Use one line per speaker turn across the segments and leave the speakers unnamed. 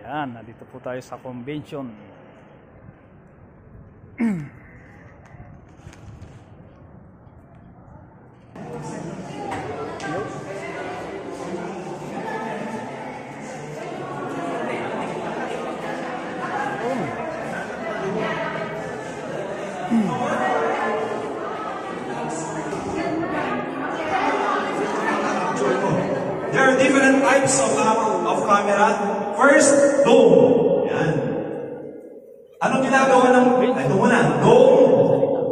Yan, nandito po tayo sa convention.
There are different types of camera. First, dome. Yan. Anong ginagawa ng... Ito muna. Dome,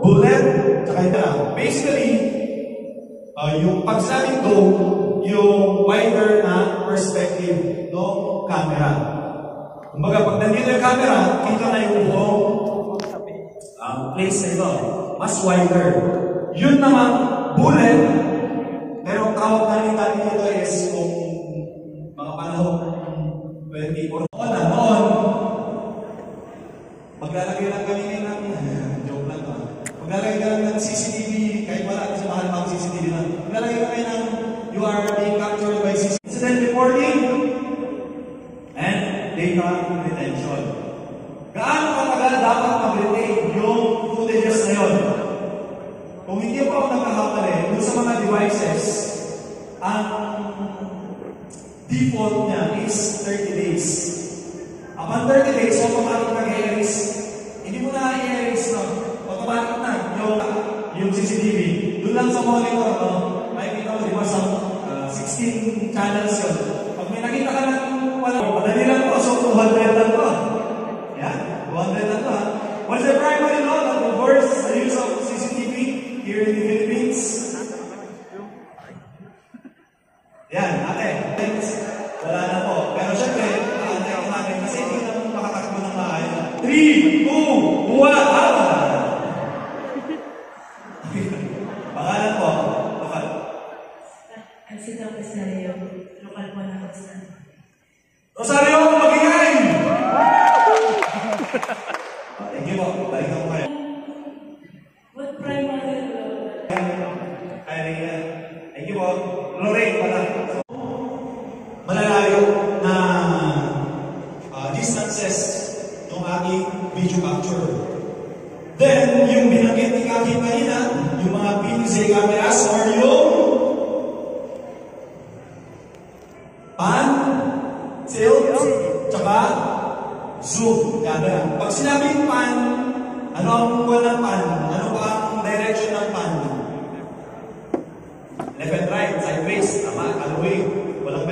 bullet, tsaka ito. Basically, yung pagsabing dome, yung wider na perspective ng camera. Kumbaga, pag nandito yung camera, kita na yung buong place na ito. Mas wider. Yun naman, bullet, pero ang tawag na rin natin ito is kung mga panahon 24. Noon, maglalagay lang kami ng joke lang to. Maglalagay lang ng CCTV, kahit wala kasi mahal pa ang CCTV na. Maglalagay kami ng you are being captured by CCTV. Incident reporting and data retention. Gaano katagal dapat mag-retain yung footages na yun? Kung hindi pa ako nagkakamali, dun sa mga devices, ang default niya is 30 days. Upon 30 days, automatic nag-erase. Hindi mo na i-erase, no? Automatic na yung CCTV. Doon lang sa monitor, no? Makikita mo, di ba, sa 16 channels yun. Pag may nakita ka ng madali lang po, so 200 lang po. Yan, 200 lang po, ha? What's the primary law that reverse the use of CCTV here in the Philippines? Yan, ate. Wala na po. Pero syempre, aantay ko natin kasi hindi naman makatakbo ng maayos. 3, 2, 1, pangalan po. Lokal.
Sita Rosario. Lokal po na Rosario.
Rosario, mag-ingay! Thank you po. Balikan ko kayo.
What primary law?
Thank you po. Lorraine pala. Malalayo na distances ng aking video capture. Then, yung binanggit ni Kaki kanina, yung mga PTZ cameras or yung pan, tilt, tsaka zoom camera. Pag sinabing pan, ano ang ng pan? Ano ba ang direction ng pan? Left and right, sideways, tama, kalawin.